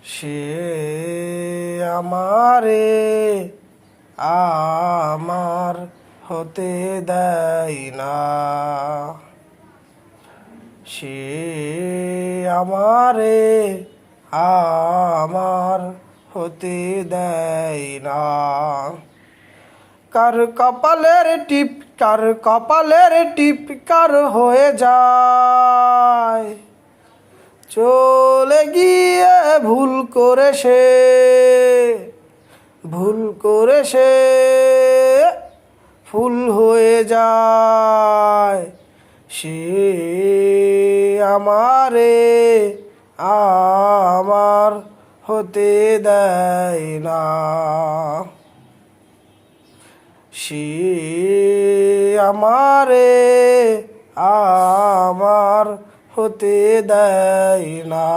সে আমারে আমার হতে দেয় না, সে আমারে আমার হতে দেয় না। কার কপালের টিপ, কার কপালের টিপ কার হয়ে যায়, চলে গিয়ে ভুল করে সে, ভুল করে সে ফুল হয়ে যায়। সে আমারে আমার হতে দেয় না, সে আমারে আমার হতে দেয় না।